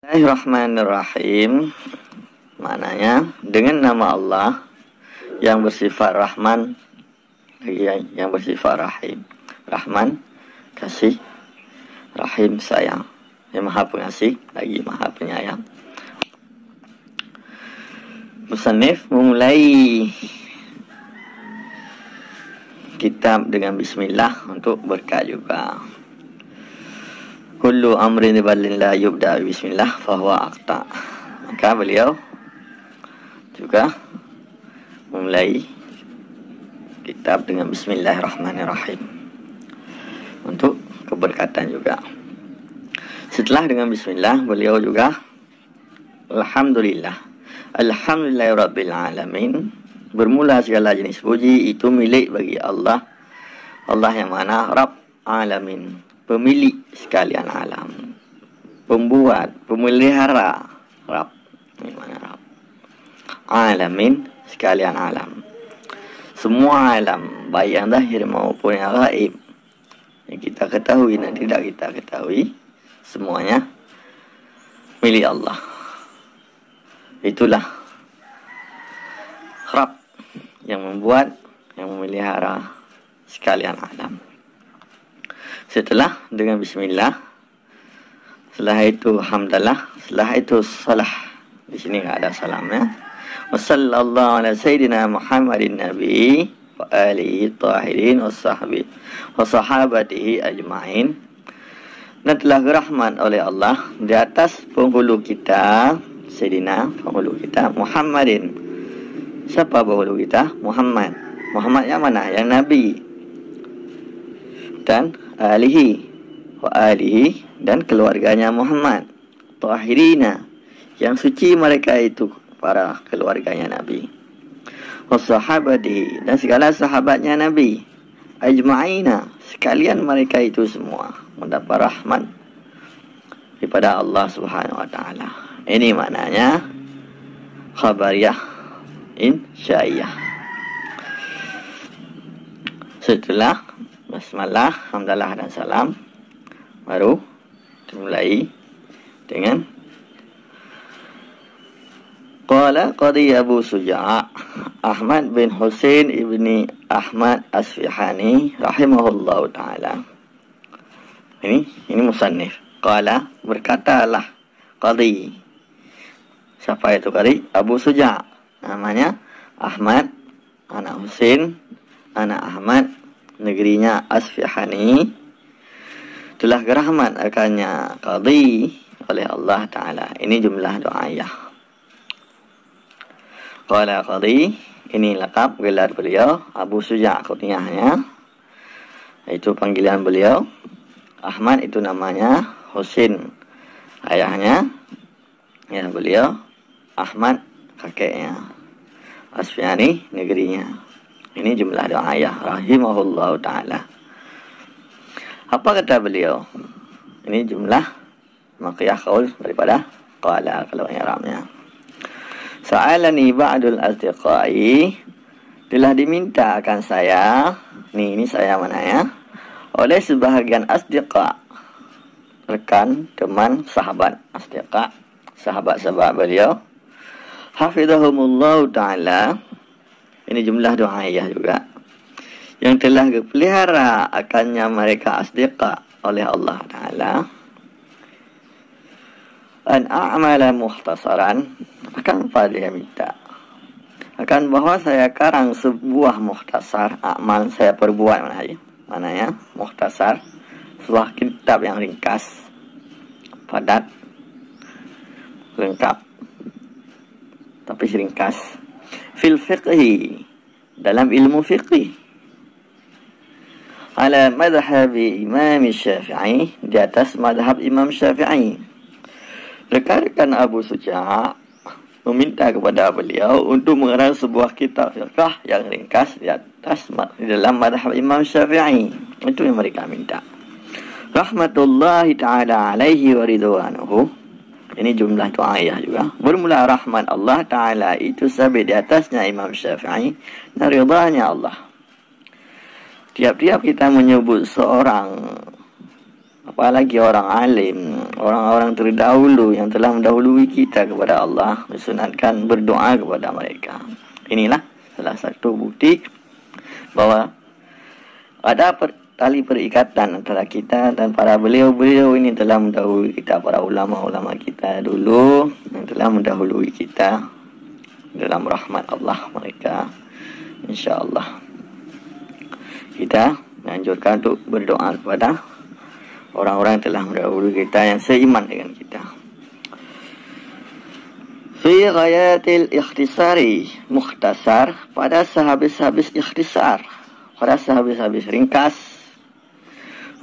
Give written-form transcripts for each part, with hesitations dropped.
Bismillahirrahmanirrahim. Maknanya dengan nama Allah yang bersifat Rahman, yang bersifat Rahim. Rahman kasih, Rahim sayang. Yang Maha Pengasih lagi Maha Penyayang. Musannif memulai kitab dengan bismillah untuk berkat juga. Kullu amrin balin la yubda bismillah fahuwa aqta. Maka beliau juga memulai kitab dengan bismillahirrahmanirrahim untuk keberkatan juga. Setelah dengan bismillah, beliau juga alhamdulillah alhamdulillahirabbil alamin. Bermula segala jenis puji itu milik bagi Allah, Allah yang mana Rabb alamin, pemilik sekalian alam, pembuat, pemelihara. Rabb, ini mana Rabb? Alamin, sekalian alam. Semua alam, baik yang zahir maupun yang gaib, yang kita ketahui dan tidak kita ketahui, semuanya milik Allah. Itulah Rabb yang membuat, yang memelihara sekalian alam. Setelah dengan bismillah, setelah itu hamdalah, setelah itu salah. Di sini enggak ada salamnya. Wassallallahu ala sayyidina Muhammadin nabi wa alihi tahirin wa sahbihi wa sahabatihi ajma'in. Dan telah gerahmat oleh Allah di atas penghulu kita, sayyidina penghulu kita Muhammadin. Siapa penghulu kita? Muhammad. Muhammad yang mana? Yang nabi. Dan alihi wa alihi, dan keluarganya Muhammad, tahirina, yang suci mereka itu para keluarganya Nabi, wa sahabati, dan segala sahabatnya Nabi, ajma'ina, sekalian mereka itu semua mendapat rahmat daripada Allah Subhanahu wa taala. Ini maknanya khabariyah insya'iyah. Setelah basmalah, hamdalah dan salam, baru dimulai dengan qala qadi Abu Suja' Ahmad bin Husain ibni Ahmad Asfihani rahimahullahu ta'ala. Ini musannif. Qala, berkatalah qadi. Siapa itu qadi? Abu Suja'. Namanya Ahmad, anak Husain, anak Ahmad, negerinya Asfihani. Telah gerahmat akannya qadi oleh Allah Ta'ala. Ini jumlah do'ayah. Qala qadi, ini lakab gelar beliau. Abu Suja' kunyahnya, itu panggilan beliau. Ahmad itu namanya, Husain ayahnya, ya beliau. Ahmad kakeknya, Asfihani negerinya. Ini jumlah do'ayah rahimahullahu ta'ala. Apa kata beliau? Ini jumlah maqiyah qaul daripada qala, kalau i'rabnya. Sa'alani ba'dul asdiqai, telah diminta akan saya, ini saya mana ya, oleh sebahagian asdiqa, rekan, teman, sahabat. Asdiqa, sahabat-sahabat beliau, hafizahumullahu ta'ala. Ini jumlah do'ayah juga, yang telah dipelihara akannya mereka asdiqa oleh Allah Ta'ala. An a'mala muhtasaran, akan apa dia minta? Akan bahwa saya karang sebuah muhtasar, amal saya perbuat mananya muhtasar, sebuah kitab yang ringkas, padat, lengkap, tapi ringkas. Fil fiqhi, dalam ilmu fiqhi, ala madhhab Imam Syafi'i, di atas madhab Imam Syafi'i. Rekan-rekan Abu Suja' meminta kepada beliau untuk mengarang sebuah kitab fiqh yang ringkas di dalam madhab Imam Syafi'i. Itu yang mereka minta. Rahmatullahi ta'ala alaihi wa ridwanuhu. Ini jumlah do'ayah juga. Bermula rahmat Allah Ta'ala itu sabit di atasnya Imam Syafi'i dan ridhanya Allah. Tiap-tiap kita menyebut seorang apalagi orang alim, orang-orang terdahulu yang telah mendahului kita kepada Allah, disunatkan berdoa kepada mereka. Inilah salah satu bukti bahwa ada tali perikatan antara kita dan para beliau-beliau ini telah mendahului kita, para ulama-ulama kita dulu yang telah mendahului kita dalam rahmat Allah mereka. InsyaAllah kita menganjurkan untuk berdoa kepada orang-orang yang telah mendahului kita yang seiman dengan kita. Fi ghayatil ikhtisari, mukhtasar, pada sehabis-habis ikhtisar, pada sehabis-habis ringkas.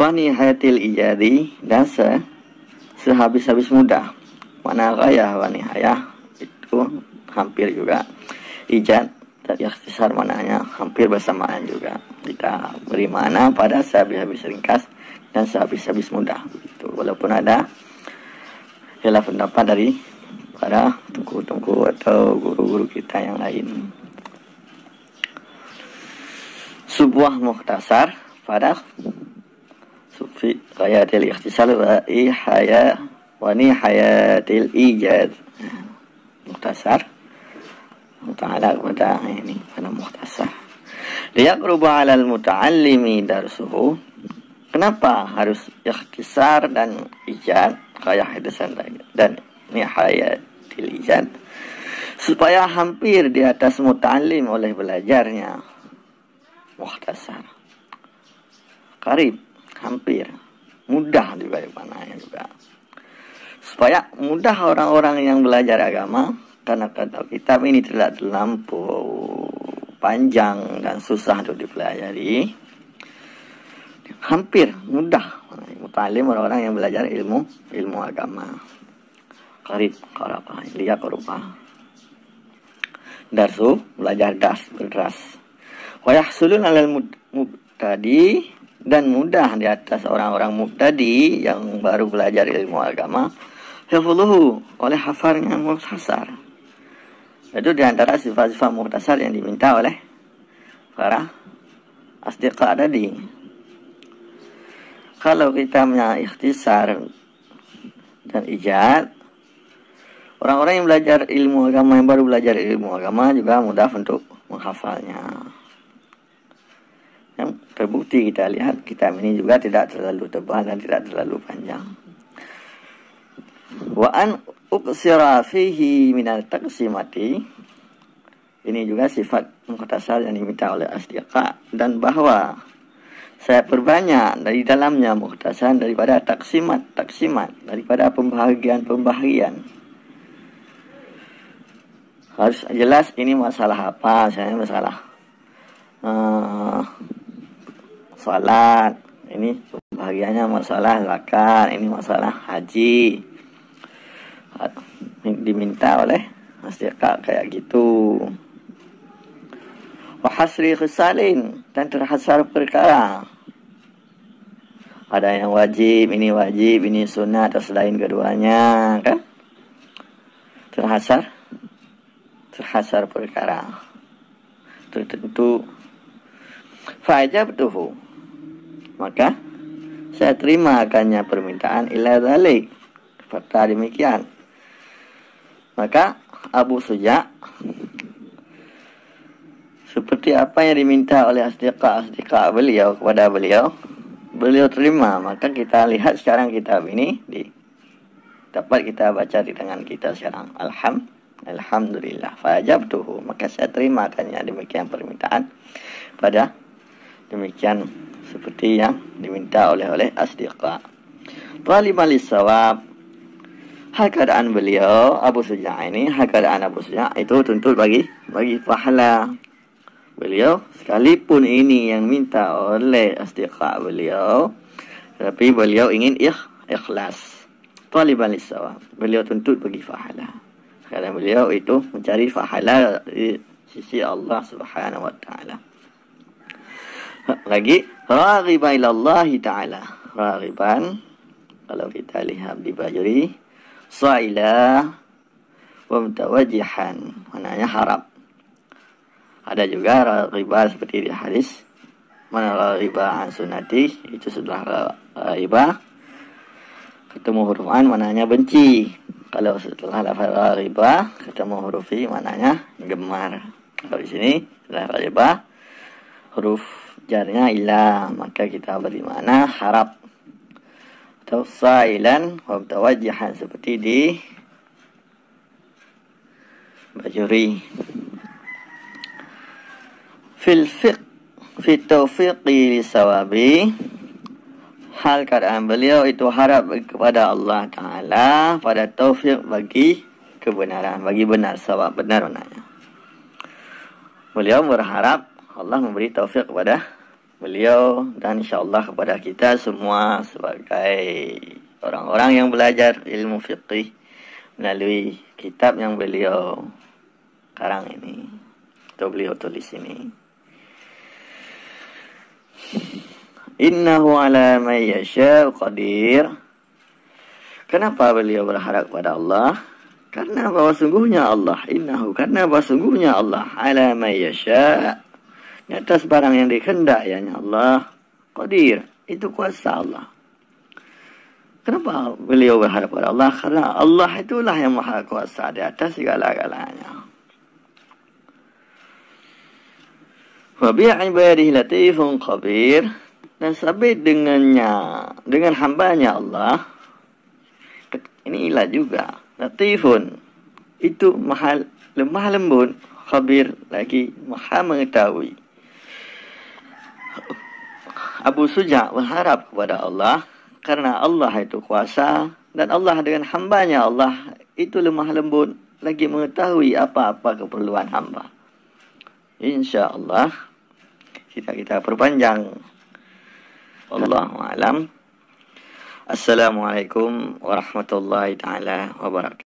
Wa nihayatil ijadi, dan sehabis-habis mudah. Mana ghayah wa nihayah itu hampir juga. Ijad dan ikhtisar mananya hampir bersamaan juga. Kita beri makna pada sehabis-habis ringkas dan sehabis-habis mudah. Itu walaupun ada ialah pendapat dari para tungku-tungku atau guru-guru kita yang lain. Sebuah mukhtasar pada fi ghayatil ikhtisar wa nihayatil ijad. Mukhtasar ta'ala kepada ini pada mukhtasar. Liyaqrubu 'alal muta'allimi darsuhu. Kenapa harus ikhtisar dan ijad, ghayah ikhtisar dan nihayatil ijad? Supaya hampir di atas muta'allim oleh belajarnya mukhtasar. Qarib, hampir, mudah juga maknanya juga. Supaya mudah orang-orang yang belajar agama, karena kata kitab ini tidak terlampau panjang dan susah untuk dipelajari, hampir mudah muta'allim orang-orang yang belajar ilmu agama. Qarib, qarabah, liya qarabah. Darsu, belajar berdas. Wa yahsulun 'alal mubtadi, dan mudah di atas orang-orang mubtadi yang baru belajar ilmu agama, hafuluhu, oleh hafalnya mukhtasar. Itu diantara sifat-sifat mukhtasar yang diminta oleh para asdiqa tadi. Kalau kita punya ikhtisar dan ijad, orang-orang yang belajar ilmu agama, yang baru belajar ilmu agama juga mudah untuk menghafalnya. Yang terbukti kita lihat kitab ini juga tidak terlalu tebal dan tidak terlalu panjang. Wa an uqsira fihi minal taqsimati, ini juga sifat mukhtasar yang diminta oleh asdiqa, dan bahwa saya perbanyak dari dalamnya mukhtasar daripada taksimat, daripada pembahagian. Harus jelas ini masalah apa, saya masalah salat, ini pembahagiannya masalah zakat, ini masalah haji. Diminta oleh asdiqa kayak gitu. Wa hasri khisalin, dan terhasar perkara. Ada yang wajib, ini sunnah atau selain keduanya, kan? Terhasar perkara tertentu. Fa'ajabtuhu, maka saya terima akannya permintaan ila dzalik, seperti demikian. Maka Abu Suja, seperti apa yang diminta oleh asdiqa beliau kepada beliau terima. Maka kita lihat sekarang kitab ini dapat kita baca di tangan kita sekarang. Alhamdulillah. Fa'ajabtuhu, maka saya terima akannya demikian permintaan pada demikian seperti yang diminta oleh asdiqa. Taliban lis-shawab, hal keadaan beliau Abu Suja ini, hal keadaan Abu Suja itu tuntut bagi pahala. Beliau sekalipun ini yang minta oleh asdiqa beliau, tapi beliau ingin ikhlas. Taliban lis-shawab, beliau tuntut bagi pahala. Karena beliau itu mencari pahala di sisi Allah Subhanahu wa taala. Lagi raghiban ilallahi ta'ala. Raghiban, kalau kita lihat di Bajuri, sa'ilah wa mutawajjihan, maknanya harap. Ada juga raghiban seperti di hadis, mana raghiba an sunnati, itu sudah raghiba ketemu huruf an maknanya benci. Kalau setelah lafaz ghaiba ketemu huruf fi maknanya gemar. Kalau di sini setelah ghaiba huruf jarnya ila, maka kita beri makna harap atau sa'ilan wa mutawajjihan seperti di Bajuri. Fil fiqh fi taufiqi lisawabi, hal keadaan beliau itu harap kepada Allah Ta'ala pada taufik bagi kebenaran, bagi benar, sawab, benar maknanya. Beliau berharap Allah memberi taufik kepada beliau dan insyaAllah kepada kita semua sebagai orang-orang yang belajar ilmu fiqih melalui kitab yang beliau karang ini atau beliau tulis ini. Innahu ala man yasha'u qadir. Kenapa beliau berharap kepada Allah? Karena bahwa sungguhnya Allah, innahu, karena bahwa sungguhnya Allah ala man yasha', di atas barang yang dikehendaki Allah, qadir, itu kuasa Allah. Kenapa beliau berharap kepada Allah? Karena Allah itulah yang maha kuasa di atas segala-galanya. Wa bi ibadihi latifun khabir, dan sabit dengannya, dengan hambanya Allah, ini ilah juga, latifun, itu maha lemah lembut, khabir lagi maha mengetahui. Abu Suja berharap kepada Allah karena Allah itu kuasa dan Allah dengan hambanya Allah itu lemah lembut lagi mengetahui apa-apa keperluan hamba. InsyaAllah kita perpanjang. Wallahu a'lam. Assalamualaikum warahmatullahi taala wabarakatuh.